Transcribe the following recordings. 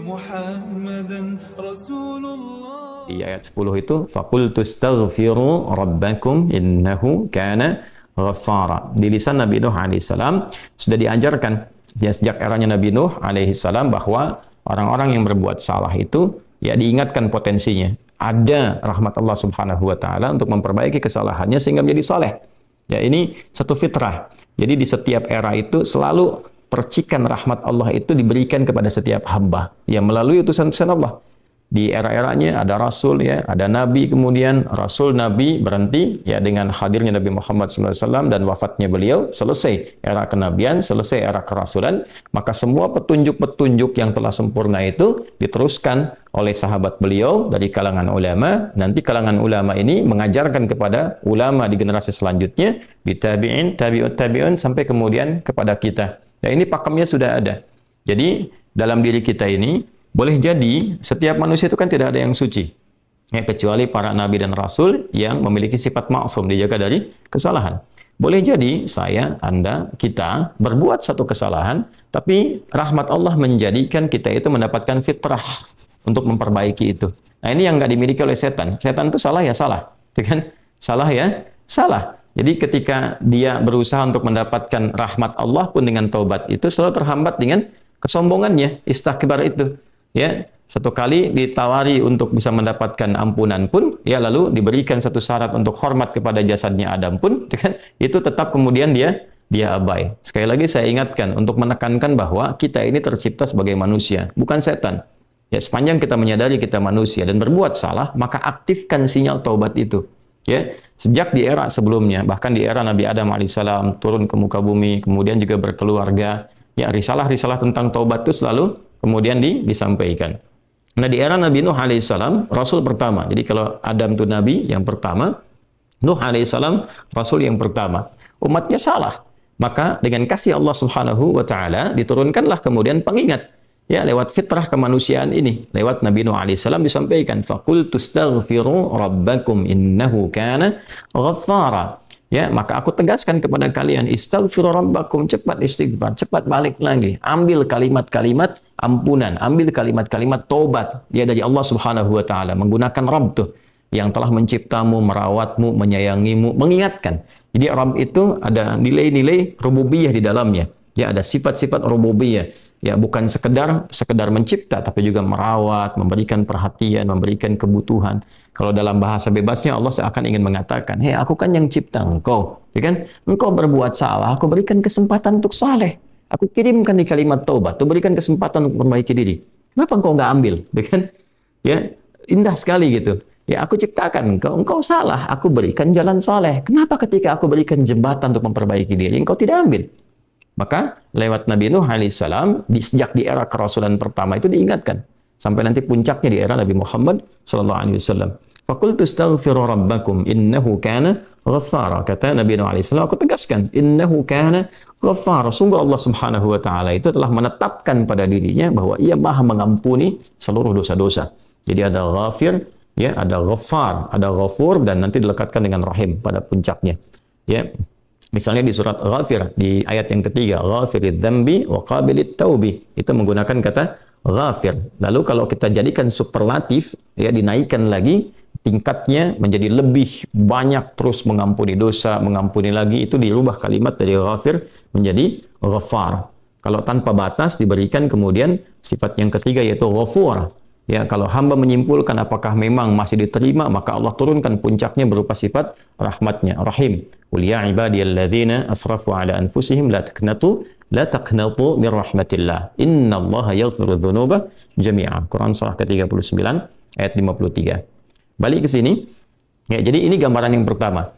محمدا رسول الله. Di ayat 10 itu faqultu astaghfiru rabbakum innahu kana ghaffara. Di lisan Nabi Nuh alaihissalam sudah diajarkan ya, sejak eranya Nabi Nuh alaihissalam bahwa orang-orang yang berbuat salah itu ya diingatkan potensinya. Ada rahmat Allah Subhanahu wa taala untuk memperbaiki kesalahannya sehingga menjadi saleh. Ya, ini satu fitrah. Jadi di setiap era itu selalu percikan rahmat Allah itu diberikan kepada setiap hamba yang melalui utusan-utusan Allah. Di era-eranya ada rasul ya, ada nabi, kemudian rasul nabi berhenti ya dengan hadirnya Nabi Muhammad SAW dan wafatnya beliau, selesai era kenabian, selesai era kerasulan, maka semua petunjuk-petunjuk yang telah sempurna itu diteruskan oleh sahabat beliau dari kalangan ulama. Nanti kalangan ulama ini mengajarkan kepada ulama di generasi selanjutnya, di tabi'in, tabi'ut tabi'un, sampai kemudian kepada kita. Ya, ini pakemnya sudah ada. Jadi dalam diri kita ini boleh jadi setiap manusia itu kan tidak ada yang suci. Ya, kecuali para nabi dan rasul yang memiliki sifat maksum, dijaga dari kesalahan. Boleh jadi saya, Anda, kita berbuat satu kesalahan, tapi rahmat Allah menjadikan kita itu mendapatkan fitrah untuk memperbaiki itu. Nah, ini yang nggak dimiliki oleh setan. Setan itu salah ya salah, kan? Salah ya salah. Jadi ketika dia berusaha untuk mendapatkan rahmat Allah pun dengan taubat itu selalu terhambat dengan kesombongannya, istakbar itu. Ya, satu kali ditawari untuk bisa mendapatkan ampunan pun, ya lalu diberikan satu syarat untuk hormat kepada jasadnya Adam pun, kan, itu tetap kemudian dia abai. Sekali lagi saya ingatkan untuk menekankan bahwa kita ini tercipta sebagai manusia, bukan setan. Ya, sepanjang kita menyadari kita manusia dan berbuat salah, maka aktifkan sinyal taubat itu. Ya, sejak di era sebelumnya, bahkan di era Nabi Adam alaihissalam turun ke muka bumi, kemudian juga berkeluarga, ya risalah-risalah tentang taubat itu selalu kemudian disampaikan. Nah, di era Nabi Nuh alaihissalam, Rasul pertama. Jadi kalau Adam itu Nabi yang pertama, Nuh alaihissalam Rasul yang pertama. Umatnya salah. Maka dengan kasih Allah Subhanahu wa taala diturunkanlah kemudian pengingat. Ya, lewat fitrah kemanusiaan ini. Lewat Nabi Nuh alaihissalam disampaikan, faqultu astaghfiru rabbakum innahu kana ghaffara. Ya, maka aku tegaskan kepada kalian, istaghfiru rabbakum, cepat istighfar, cepat balik lagi. Ambil kalimat-kalimat ampunan, ambil kalimat-kalimat tobat ya dari Allah Subhanahu wa taala, menggunakan Rabb tuh yang telah menciptamu, merawatmu, menyayangimu, mengingatkan. Jadi Rabb itu ada nilai-nilai rububiyah di dalamnya. Ya, ada sifat-sifat rububiyah. Ya, bukan sekedar mencipta, tapi juga merawat, memberikan perhatian, memberikan kebutuhan. Kalau dalam bahasa bebasnya Allah seakan ingin mengatakan, hei, aku kan yang cipta engkau, ya kan? Engkau berbuat salah, aku berikan kesempatan untuk saleh. Aku kirimkan di kalimat taubat, aku berikan kesempatan untuk memperbaiki diri. Kenapa engkau nggak ambil, ya kan? Ya, indah sekali gitu. Ya, aku ciptakan engkau salah, aku berikan jalan saleh. Kenapa ketika aku berikan jembatan untuk memperbaiki diri, engkau tidak ambil? Maka lewat Nabi Nuh alaihissalam, sejak di era kerasulan pertama itu diingatkan. Sampai nanti puncaknya di era Nabi Muhammad sallallahu alaihi wasallam. Faqultu astaghfiru rabbakum innahu kana ghaffara. Kata Nabi Nuh alaihissalam, aku tegaskan, innahu kana ghaffara. Sungguh Allah Subhanahu wa taala itu telah menetapkan pada dirinya bahwa Ia Maha mengampuni seluruh dosa-dosa. Jadi ada ghafir, ya, ada ghaffar, ada ghafur, dan nanti dilekatkan dengan rahim pada puncaknya. Ya. Misalnya di surat Ghafir, di ayat yang ketiga, Ghafirid dzambi wa qabilit taubi. Itu menggunakan kata Ghafir. Lalu kalau kita jadikan superlatif, ya, dinaikkan lagi tingkatnya menjadi lebih banyak, terus mengampuni dosa, mengampuni lagi, itu dirubah kalimat dari Ghafir menjadi Ghaffar. Kalau tanpa batas diberikan kemudian sifat yang ketiga yaitu Ghafur. Ya, kalau hamba menyimpulkan apakah memang masih diterima, maka Allah turunkan puncaknya berupa sifat rahmatnya, rahim. Qul ya ibadiyalladzina asrafu ala anfusihim la taqnatu min rahmatillah. Innallaha yaghfiru dzunuba jami'a. Quran surah ke-39 ayat 53. Balik ke sini. Ya, jadi ini gambaran yang pertama.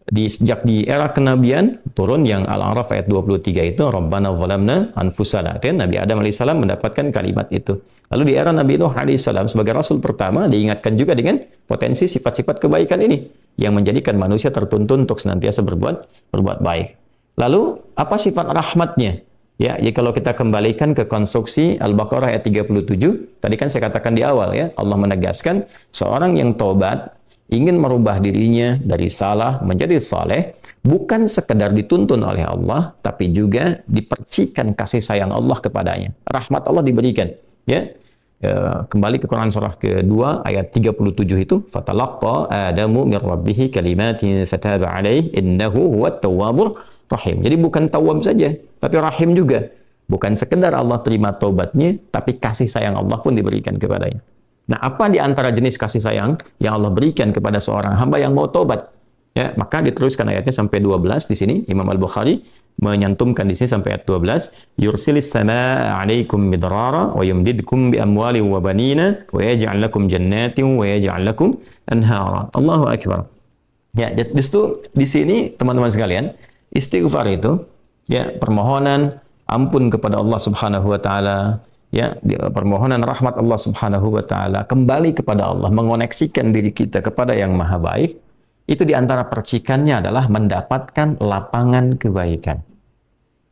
Sejak di era kenabian turun yang Al-A'raf ayat 23 itu Rabbana zalamna anfusana. Kan Nabi Adam alaihissalam mendapatkan kalimat itu. Lalu di era Nabi Nuh alaihissalam sebagai rasul pertama diingatkan juga dengan potensi sifat-sifat kebaikan ini yang menjadikan manusia tertuntun untuk senantiasa berbuat baik. Lalu apa sifat rahmatnya? Ya, kalau kita kembalikan ke konstruksi Al-Baqarah ayat 37, tadi kan saya katakan di awal ya, Allah menegaskan seorang yang taubat ingin merubah dirinya dari salah menjadi saleh, bukan sekedar dituntun oleh Allah, tapi juga dipercikan kasih sayang Allah kepadanya. Rahmat Allah diberikan. Ya, Kembali ke Quran surah kedua ayat 37 itu, fatalaqqa Adamu min rabbih kalimatin fataba alaihi innahu huwat tawwabur rahim. Jadi bukan tawwab saja, tapi rahim juga. Bukan sekedar Allah terima taubatnya, tapi kasih sayang Allah pun diberikan kepadanya. Nah, apa di antara jenis kasih sayang yang Allah berikan kepada seorang hamba yang mau taubat? Ya, maka diteruskan ayatnya sampai 12 di sini. Imam Al-Bukhari menyantumkan di sini sampai ayat 12. Yursilis samaa 'alaikum midrara wa yumdidkum bi amwalin wa banina wa yaj'al lakum jannatin wa yaj'al lakum anhara. Allahu akbar. Ya, justru di sini teman-teman sekalian, istighfar itu ya permohonan ampun kepada Allah Subhanahu wa taala, ya, permohonan rahmat Allah Subhanahu wa taala, kembali kepada Allah, mengoneksikan diri kita kepada yang Maha Baik. Itu di antara percikannya adalah mendapatkan lapangan kebaikan.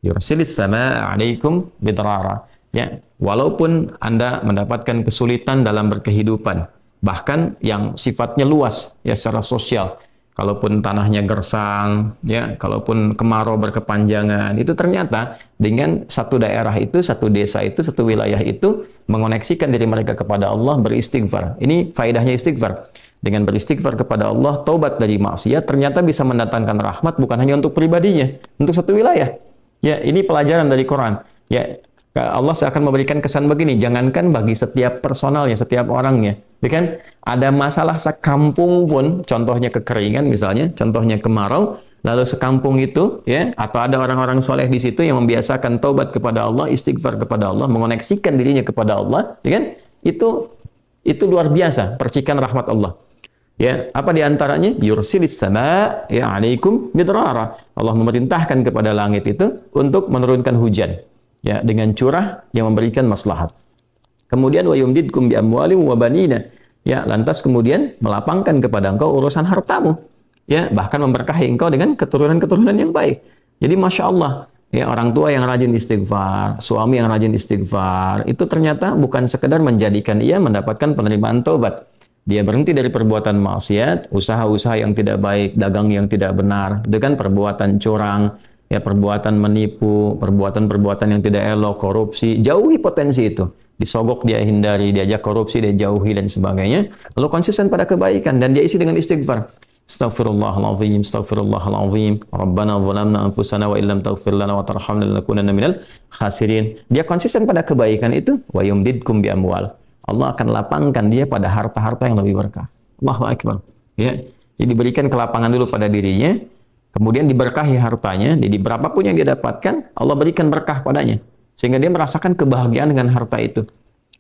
Yursilis samaa 'alaikum bidrara. Ya, walaupun Anda mendapatkan kesulitan dalam berkehidupan, bahkan yang sifatnya luas ya secara sosial. Kalaupun tanahnya gersang, ya, kalaupun kemarau berkepanjangan, itu ternyata dengan satu daerah itu, satu desa itu, satu wilayah itu mengoneksikan diri mereka kepada Allah, beristighfar. Ini faedahnya istighfar. Dengan beristighfar kepada Allah, taubat dari maksiat, ternyata bisa mendatangkan rahmat bukan hanya untuk pribadinya, untuk satu wilayah. Ya, ini pelajaran dari Quran. Ya, Allah akan memberikan kesan begini, jangankan bagi setiap personalnya, setiap orangnya. Ya kan? Ada masalah sekampung pun, contohnya kekeringan misalnya, contohnya kemarau, lalu sekampung itu, ya, atau ada orang-orang soleh di situ yang membiasakan taubat kepada Allah, istighfar kepada Allah, mengoneksikan dirinya kepada Allah, ya kan? Itu luar biasa, percikan rahmat Allah. Ya, apa di antaranya? Yursilis sama ya 'alaikum midrara. Allah memerintahkan kepada langit itu untuk menurunkan hujan. Ya, dengan curah yang memberikan maslahat. Kemudian wa yumdidkum bi amwalin wa banina. Ya, lantas kemudian melapangkan kepada engkau urusan hartamu. Ya, bahkan memberkahi engkau dengan keturunan-keturunan yang baik. Jadi Masya Allah, ya, orang tua yang rajin istighfar, suami yang rajin istighfar, itu ternyata bukan sekedar menjadikan ia mendapatkan penerimaan taubat. Dia berhenti dari perbuatan maksiat, usaha-usaha yang tidak baik, dagang yang tidak benar, dengan perbuatan curang, ya, perbuatan menipu, perbuatan-perbuatan yang tidak elok, korupsi, jauhi potensi itu. Disogok dia hindari, diajak korupsi dia jauhi dan sebagainya. Lalu konsisten pada kebaikan dan dia isi dengan istighfar. Astaghfirullahaladzim, astaghfirullahaladzim. Rabbana zalamna anfusana wa illam taghfir lana wa tarhamna lanakunanna minal khasirin. Dia konsisten pada kebaikan itu, wa yumdidkum bi amwal. Allah akan lapangkan dia pada harta-harta yang lebih berkah. Allahu akbar. Ya. Jadi diberikan kelapangan dulu pada dirinya, kemudian diberkahi hartanya, jadi berapapun yang dia dapatkan, Allah berikan berkah padanya. Sehingga dia merasakan kebahagiaan dengan harta itu.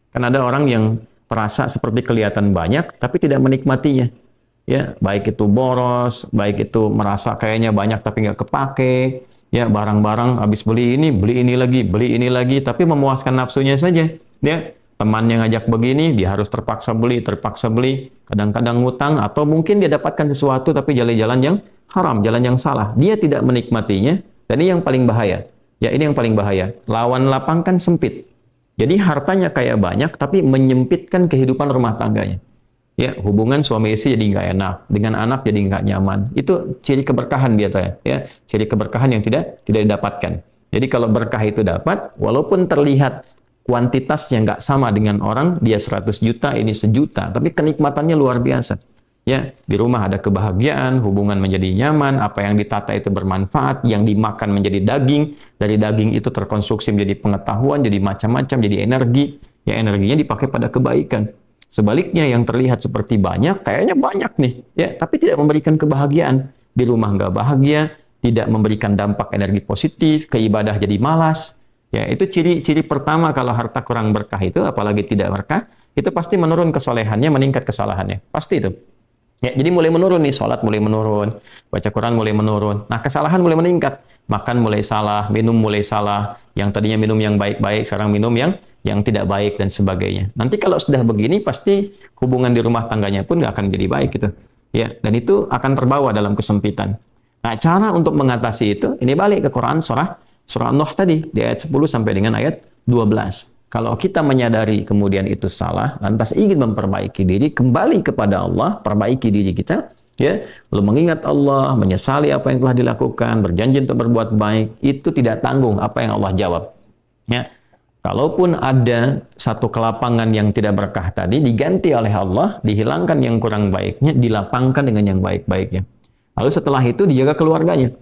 Karena ada orang yang merasa seperti kelihatan banyak, tapi tidak menikmatinya. Ya, baik itu boros, baik itu merasa kayaknya banyak tapi nggak kepake. Ya, barang-barang habis beli ini lagi, tapi memuaskan nafsunya saja. Ya, temannya ngajak begini, dia harus terpaksa beli. Kadang-kadang ngutang, atau mungkin dia dapatkan sesuatu tapi jalan-jalan yang haram, jalan yang salah. Dia tidak menikmatinya, dan ini yang paling bahaya. Ya, ini yang paling bahaya. Lawan lapang kan sempit. Jadi hartanya kayak banyak, tapi menyempitkan kehidupan rumah tangganya. Ya, hubungan suami istri jadi nggak enak, dengan anak jadi nggak nyaman. Itu ciri keberkahan biasanya. Ya, ciri keberkahan yang tidak didapatkan. Jadi kalau berkah itu dapat, walaupun terlihat kuantitasnya nggak sama dengan orang, dia 100 juta, ini 1 juta, tapi kenikmatannya luar biasa. Ya, di rumah ada kebahagiaan, hubungan menjadi nyaman, apa yang ditata itu bermanfaat, yang dimakan menjadi daging, dari daging itu terkonstruksi menjadi pengetahuan, jadi macam-macam, jadi energi, ya energinya dipakai pada kebaikan. Sebaliknya yang terlihat seperti banyak, kayaknya banyak nih, ya, tapi tidak memberikan kebahagiaan. Di rumah nggak bahagia, tidak memberikan dampak energi positif, ke ibadah jadi malas. Ya, itu ciri pertama kalau harta kurang berkah itu, apalagi tidak berkah, itu pasti menurun kesolehannya, meningkat kesalahannya. Pasti itu. Ya, jadi mulai menurun nih, sholat mulai menurun, baca Quran mulai menurun. Nah, kesalahan mulai meningkat. Makan mulai salah, minum mulai salah. Yang tadinya minum yang baik-baik, sekarang minum yang tidak baik dan sebagainya. Nanti kalau sudah begini, pasti hubungan di rumah tangganya pun nggak akan jadi baik gitu. Ya, dan itu akan terbawa dalam kesempitan. Nah, cara untuk mengatasi itu, ini balik ke Quran surah Nuh tadi, di ayat 10 sampai dengan ayat 12. Kalau kita menyadari kemudian itu salah, lantas ingin memperbaiki diri, kembali kepada Allah, perbaiki diri kita, ya, lalu mengingat Allah, menyesali apa yang telah dilakukan, berjanji untuk berbuat baik, itu tidak tanggung apa yang Allah jawab. Ya, Kalaupun ada satu kelapangan yang tidak berkah tadi, diganti oleh Allah, dihilangkan yang kurang baiknya, dilapangkan dengan yang baik-baiknya. Lalu setelah itu dijaga keluarganya.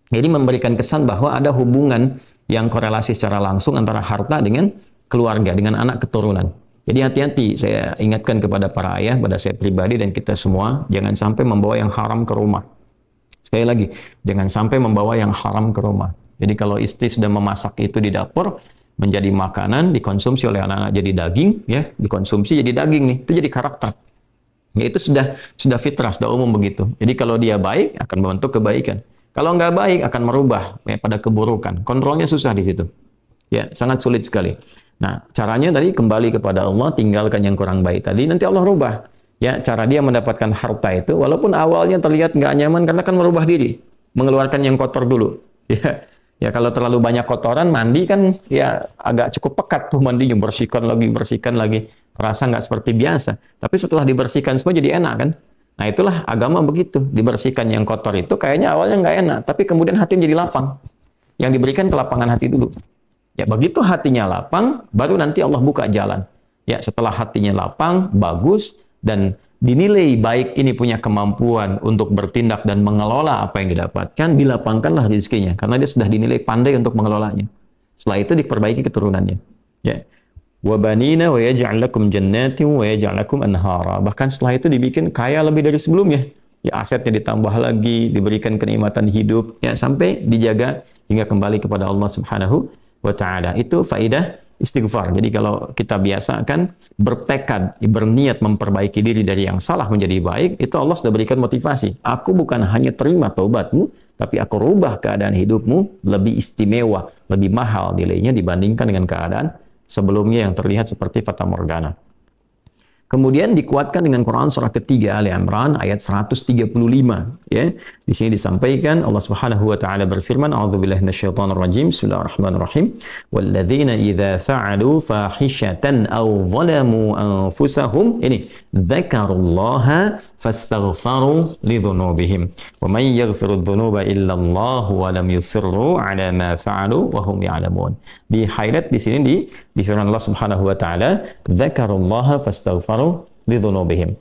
Jadi memberikan kesan bahwa ada hubungan yang korelasi secara langsung antara harta dengan keluarga, dengan anak keturunan. Jadi hati-hati, saya ingatkan kepada para ayah, pada saya pribadi dan kita semua, jangan sampai membawa yang haram ke rumah. Sekali lagi, jangan sampai membawa yang haram ke rumah. Jadi kalau istri sudah memasak itu di dapur, menjadi makanan, dikonsumsi oleh anak-anak jadi daging, ya, dikonsumsi jadi daging nih, itu jadi karakter. Ya itu sudah fitrah, sudah umum begitu. Jadi kalau dia baik, akan membentuk kebaikan. Kalau nggak baik, akan merubah ya, pada keburukan. Kontrolnya susah di situ. Ya, sangat sulit sekali. Nah, caranya tadi kembali kepada Allah, tinggalkan yang kurang baik tadi, nanti Allah rubah. Ya, cara dia mendapatkan harta itu, walaupun awalnya terlihat nggak nyaman, karena kan merubah diri, mengeluarkan yang kotor dulu. Ya, ya kalau terlalu banyak kotoran, mandi kan ya agak cukup pekat tuh mandinya, bersihkan lagi, terasa nggak seperti biasa. Tapi setelah dibersihkan semua jadi enak kan? Nah itulah agama begitu, dibersihkan yang kotor itu kayaknya awalnya nggak enak, tapi kemudian hati menjadi lapang. Yang diberikan kelapangan hati dulu. Ya begitu hatinya lapang, baru nanti Allah buka jalan. Ya setelah hatinya lapang, bagus, dan dinilai baik ini punya kemampuan untuk bertindak dan mengelola apa yang didapatkan, dilapangkanlah rezekinya. Karena dia sudah dinilai pandai untuk mengelolanya. Setelah itu diperbaiki keturunannya. Ya. وَبَنِينَ وَيَجْعَلْ لَكُمْ جَنَّاتٍ وَيَجْعَلْ لَكُمْ أَنْهَارًا. Bahkan setelah itu dibikin kaya lebih dari sebelumnya. Ya asetnya ditambah lagi, diberikan kenikmatan hidup, ya sampai dijaga hingga kembali kepada Allah Subhanahu wa taala. Itu faidah istighfar. Jadi kalau kita biasakan bertekad, berniat memperbaiki diri dari yang salah menjadi baik, itu Allah sudah berikan motivasi. Aku bukan hanya terima taubatmu, tapi aku rubah keadaan hidupmu lebih istimewa, lebih mahal nilainya dibandingkan dengan keadaan sebelumnya yang terlihat seperti fata morgana. Kemudian dikuatkan dengan Quran surah ketiga Ali Imran ayat 135 ya. Di sini disampaikan Allah Subhanahu wa taala berfirman, A'udzubillahi minasyaitonir rajim. Bismillahirrahmanirrahim. Walladzina idza fa'alu fahishatan aw zalamu anfusahum ini dzakarullaha fastaghfaru lidzunubihim wa may yaghfiru dzunuba illa Allah wa lam yusirru ala ma fa'alu wa hum ya'lamun. Di highlight di sini di firman Allah Subhanahu wa taala, dzakarullaha fastaghfaru lidzunubihim.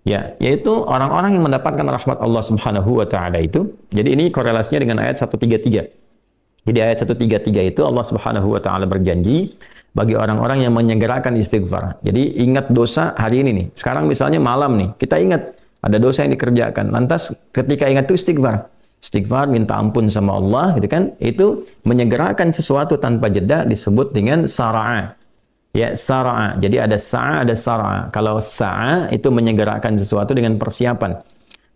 Ya, yaitu orang-orang yang mendapatkan rahmat Allah Subhanahu wa taala itu. Jadi ini korelasinya dengan ayat 133. Jadi ayat 133 itu Allah Subhanahu wa taala berjanji bagi orang-orang yang menyegerakan istighfar. Jadi ingat dosa hari ini nih. Sekarang misalnya malam nih, kita ingat ada dosa yang dikerjakan. Lantas ketika ingat itu istighfar. Istighfar, minta ampun sama Allah, gitu kan? Itu menyegerakan sesuatu tanpa jeda disebut dengan sara'a. Ya, sara'a. Jadi ada sa'a, ada sara'a. Kalau sa'a itu menyegerakan sesuatu dengan persiapan.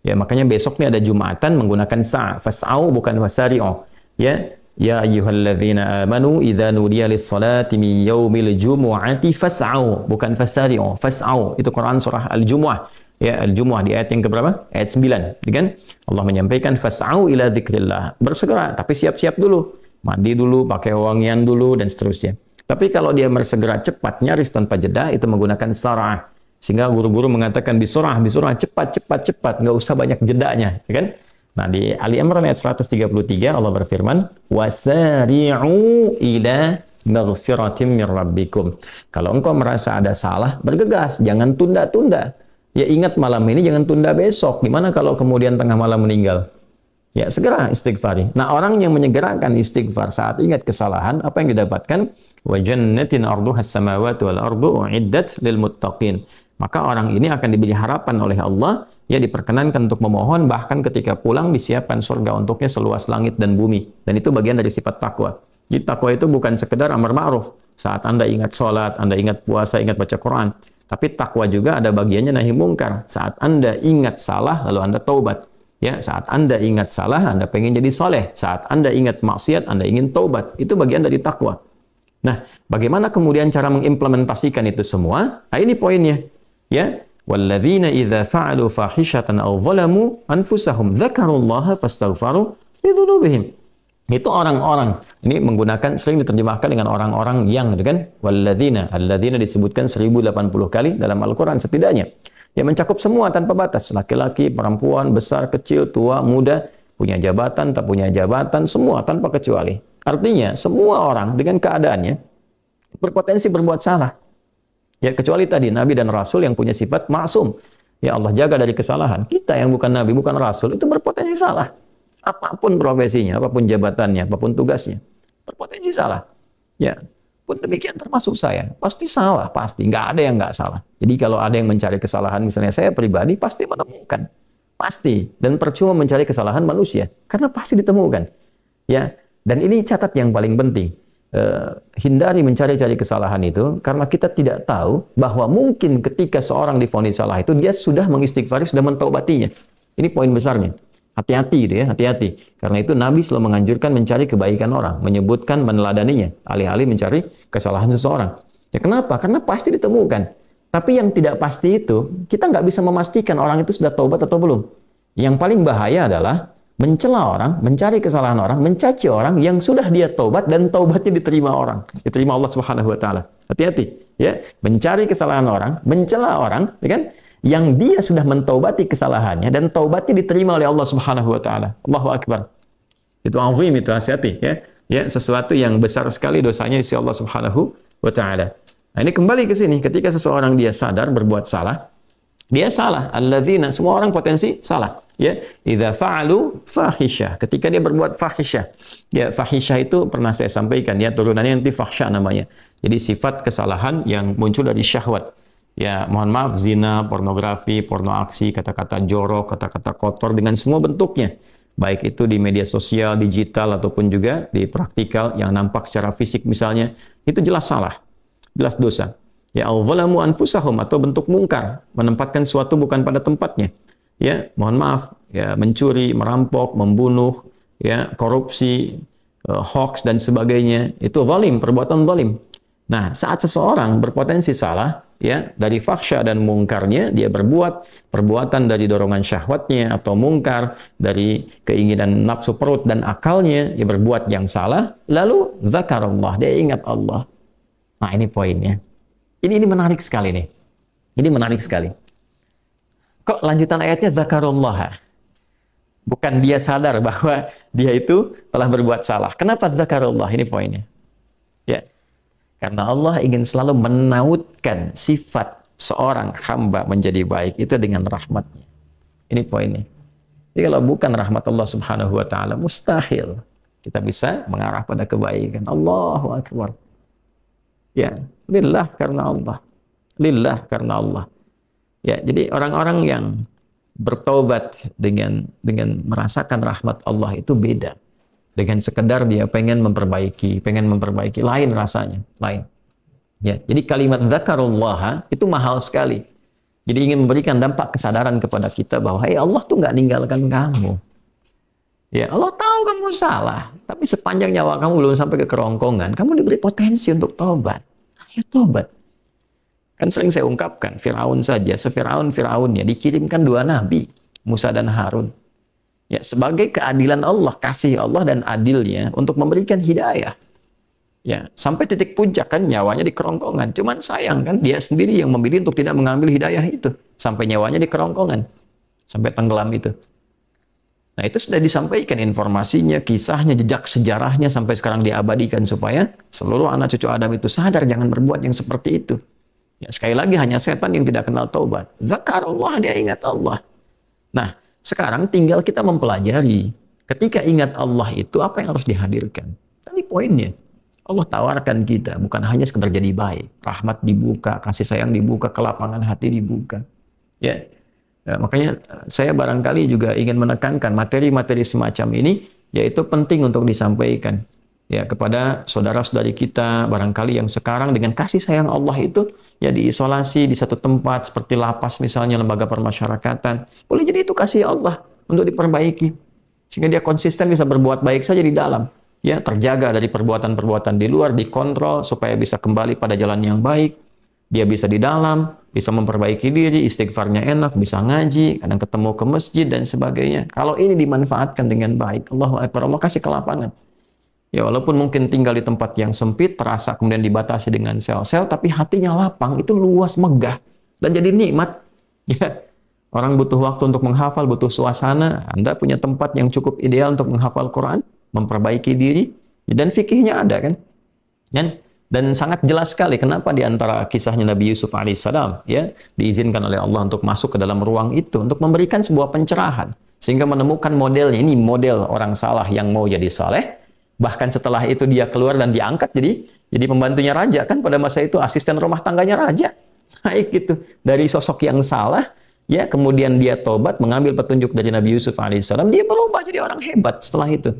Ya, makanya besok nih ada Jumatan menggunakan sa'a. Fas'au bukan fasari'u. Ya, ya ayyuhalladzina amanu idza nudiya lis-salati min yaumil jumu'ati fas'au bukan fasari'u. Fas'au itu Quran surah Al-Jumu'ah. Ya, Al-Jumu'ah di ayat yang keberapa? Ayat 9, kan? Allah menyampaikan fas'au ila dzikrillah. Bersegera, tapi siap-siap dulu. Mandi dulu, pakai wangian dulu dan seterusnya. Tapi kalau dia bersegera cepat, nyaris tanpa jeda, itu menggunakan sarah. Sehingga guru-guru mengatakan bisurah, cepat, nggak usah banyak jedanya, ya kan? Nah, di Ali Imran ayat 133 Allah berfirman, wasari'u ila maghfiratin min rabbikum. Kalau engkau merasa ada salah, bergegas, jangan tunda-tunda. Ya ingat malam ini, jangan tunda besok. Gimana kalau kemudian tengah malam meninggal? Ya segera istighfari. Nah orang yang menyegerakan istighfar saat ingat kesalahan, apa yang didapatkan? Wa jannatin arduha as-samawati wal ardu uiddat lil muttaqin. Maka orang ini akan diberi harapan oleh Allah, ya diperkenankan untuk memohon, bahkan ketika pulang disiapkan surga untuknya seluas langit dan bumi. Dan itu bagian dari sifat takwa. Jadi takwa itu bukan sekedar amar ma'ruf. Saat Anda ingat sholat, Anda ingat puasa, ingat baca Quran. Tapi takwa juga ada bagiannya nahi mungkar. Saat Anda ingat salah, lalu Anda taubat. Ya, saat Anda ingat salah, Anda pengen jadi soleh. Saat Anda ingat maksiat, Anda ingin taubat. Itu bagian dari takwa. Nah, bagaimana kemudian cara mengimplementasikan itu semua? Nah, ini poinnya. Ya, walladzina idza fa'alu fahishatan aw zalamu anfusahum dzakarullaha fastaghfaru lidzunubihim. Itu orang-orang. Ini menggunakan, sering diterjemahkan dengan orang-orang yang, gitu kan? Walladzina, alladzina disebutkan 1080 kali dalam Al-Quran setidaknya. Ya mencakup semua tanpa batas. Laki-laki, perempuan, besar, kecil, tua, muda, punya jabatan, tak punya jabatan, semua tanpa kecuali. Artinya, semua orang dengan keadaannya, berpotensi berbuat salah. Ya, kecuali tadi Nabi dan Rasul yang punya sifat maksum. Ya, Allah jaga dari kesalahan. Kita yang bukan Nabi, bukan Rasul, itu berpotensi salah. Apapun profesinya, apapun jabatannya, apapun tugasnya, berpotensi salah. Ya, pun demikian termasuk saya. Pasti salah, pasti. Nggak ada yang nggak salah. Jadi kalau ada yang mencari kesalahan, misalnya saya pribadi, pasti menemukan. Pasti. Dan percuma mencari kesalahan manusia. Karena pasti ditemukan. Ya, dan ini catat yang paling penting. Hindari mencari-cari kesalahan itu karena kita tidak tahu bahwa mungkin ketika seorang divonis salah itu dia sudah mengistighfari, sudah mentaubatinya. Ini poin besarnya. Hati-hati gitu ya, hati-hati. Karena itu Nabi selalu menganjurkan mencari kebaikan orang, menyebutkan, meneladaninya, alih-alih mencari kesalahan seseorang. Ya kenapa? Karena pasti ditemukan. Tapi yang tidak pasti itu, kita nggak bisa memastikan orang itu sudah taubat atau belum. Yang paling bahaya adalah mencela orang, mencari kesalahan orang, mencaci orang yang sudah dia taubat dan taubatnya diterima orang, diterima Allah Subhanahu wa taala. Hati-hati ya, mencari kesalahan orang, mencela orang, ya kan? Yang dia sudah mentaubati kesalahannya dan taubatnya diterima oleh Allah Subhanahu wa taala. Allahu akbar. Itu azim, itu hati-hati ya. Ya, sesuatu yang besar sekali dosanya di sisi Allah Subhanahu wa taala. Nah, ini kembali ke sini ketika seseorang dia sadar berbuat salah, dia salah. Alladzina, semua orang potensi salah. Ya, idza fa'alu fahisyah, ketika dia berbuat fahisyah. Ya, fahisyah itu pernah saya sampaikan ya, turunannya nanti fahsya namanya. Jadi sifat kesalahan yang muncul dari syahwat. Ya, mohon maaf, zina, pornografi, porno aksi, kata-kata jorok, kata-kata kotor dengan semua bentuknya. Baik itu di media sosial, digital ataupun juga di praktikal yang nampak secara fisik misalnya, itu jelas salah. Jelas dosa. Ya, al-zalamu anfusahum, atau bentuk mungkar, menempatkan suatu bukan pada tempatnya. Ya, mohon maaf, ya, mencuri, merampok, membunuh, ya, korupsi, hoax dan sebagainya, itu zalim, perbuatan zalim. Nah, saat seseorang berpotensi salah, ya, dari fahsya dan mungkarnya, dia berbuat perbuatan dari dorongan syahwatnya atau mungkar dari keinginan nafsu perut dan akalnya, dia berbuat yang salah, lalu zakarullah, dia ingat Allah. Nah, ini poinnya. Ini menarik sekali nih. Ini menarik sekali. Kok lanjutan ayatnya zakarullah? Bukan dia sadar bahwa dia itu telah berbuat salah. Kenapa zakarullah? Ini poinnya. Ya. Karena Allah ingin selalu menautkan sifat seorang hamba menjadi baik itu dengan rahmatnya. Ini poinnya. Jadi kalau bukan rahmat Allah Subhanahu wa taala, mustahil kita bisa mengarah pada kebaikan. Allahu akbar. Ya, lillah karena Allah. Lillah karena Allah. Ya, jadi orang-orang yang bertaubat dengan merasakan rahmat Allah itu beda. Dengan sekedar dia pengen memperbaiki, lain rasanya, lain. Ya, jadi kalimat zakarullah itu mahal sekali. Jadi ingin memberikan dampak kesadaran kepada kita bahwa hey, Allah tuh nggak ninggalkan kamu. Ya, Allah tahu kamu salah, tapi sepanjang nyawa kamu belum sampai ke kerongkongan, kamu diberi potensi untuk taubat. Ayo taubat. Kan sering saya ungkapkan, Firaun saja, Fir'aunnya dikirimkan 2 nabi, Musa dan Harun. Ya, sebagai keadilan Allah, kasih Allah dan adilnya untuk memberikan hidayah. Ya, sampai titik puncak kan nyawanya di kerongkongan. Cuman sayang kan dia sendiri yang memilih untuk tidak mengambil hidayah itu. Sampai nyawanya di kerongkongan. Sampai tenggelam itu. Nah, itu sudah disampaikan informasinya, kisahnya, jejak sejarahnya sampai sekarang diabadikan supaya seluruh anak cucu Adam itu sadar jangan berbuat yang seperti itu. Ya, sekali lagi hanya setan yang tidak kenal taubat. Zakarullah, dia ingat Allah. Nah, sekarang tinggal kita mempelajari. Ketika ingat Allah itu apa yang harus dihadirkan? Tadi poinnya. Allah tawarkan kita bukan hanya sekedar jadi baik. Rahmat dibuka, kasih sayang dibuka, kelapangan hati dibuka. Ya, makanya saya barangkali juga ingin menekankan materi-materi semacam ini, yaitu penting untuk disampaikan. Ya, kepada saudara-saudari kita barangkali yang sekarang dengan kasih sayang Allah itu ya diisolasi di satu tempat seperti lapas misalnya, lembaga permasyarakatan. Boleh jadi itu kasih Allah untuk diperbaiki sehingga dia konsisten bisa berbuat baik saja di dalam. Ya, terjaga dari perbuatan-perbuatan di luar, dikontrol supaya bisa kembali pada jalan yang baik. Dia bisa di dalam, bisa memperbaiki diri, istighfarnya enak, bisa ngaji, kadang ketemu ke masjid dan sebagainya. Kalau ini dimanfaatkan dengan baik, Allahu Akbar, Allah kasih kelapangan. Ya, walaupun mungkin tinggal di tempat yang sempit, terasa kemudian dibatasi dengan sel-sel, tapi hatinya lapang, itu luas, megah, dan jadi nikmat. Ya, orang butuh waktu untuk menghafal, butuh suasana. Anda punya tempat yang cukup ideal untuk menghafal Quran, memperbaiki diri, dan fikihnya ada kan. Dan Dan sangat jelas sekali kenapa di antara kisahnya Nabi Yusuf alaihissalam ya diizinkan oleh Allah untuk masuk ke dalam ruang itu untuk memberikan sebuah pencerahan sehingga menemukan modelnya. Ini model orang salah yang mau jadi saleh. Bahkan setelah itu dia keluar dan diangkat jadi pembantunya raja kan pada masa itu, asisten rumah tangganya raja. Naik gitu dari sosok yang salah ya, kemudian dia tobat mengambil petunjuk dari Nabi Yusuf alaihissalam, dia berubah jadi orang hebat setelah itu.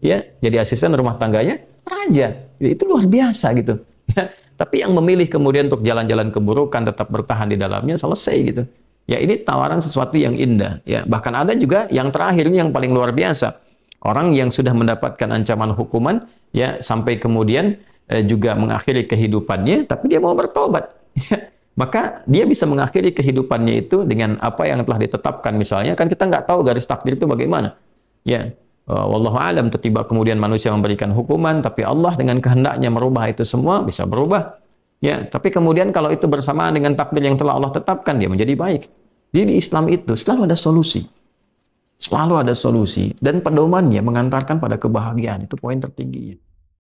Ya, jadi asisten rumah tangganya raja. Itu luar biasa gitu. Ya, tapi yang memilih kemudian untuk jalan-jalan keburukan tetap bertahan di dalamnya selesai gitu. Ya, ini tawaran sesuatu yang indah ya. Bahkan ada juga yang terakhir ini yang paling luar biasa. Orang yang sudah mendapatkan ancaman hukuman ya sampai kemudian juga mengakhiri kehidupannya, tapi dia mau bertobat. Ya. Maka dia bisa mengakhiri kehidupannya itu dengan apa yang telah ditetapkan misalnya. Kan kita nggak tahu garis takdir itu bagaimana. Ya, wallahu alam, tiba kemudian manusia memberikan hukuman, tapi Allah dengan kehendaknya merubah itu semua, bisa berubah. Ya, tapi kemudian kalau itu bersamaan dengan takdir yang telah Allah tetapkan, dia menjadi baik. Jadi di Islam itu selalu ada solusi. Selalu ada solusi dan pedomannya mengantarkan pada kebahagiaan. Itu poin tertingginya.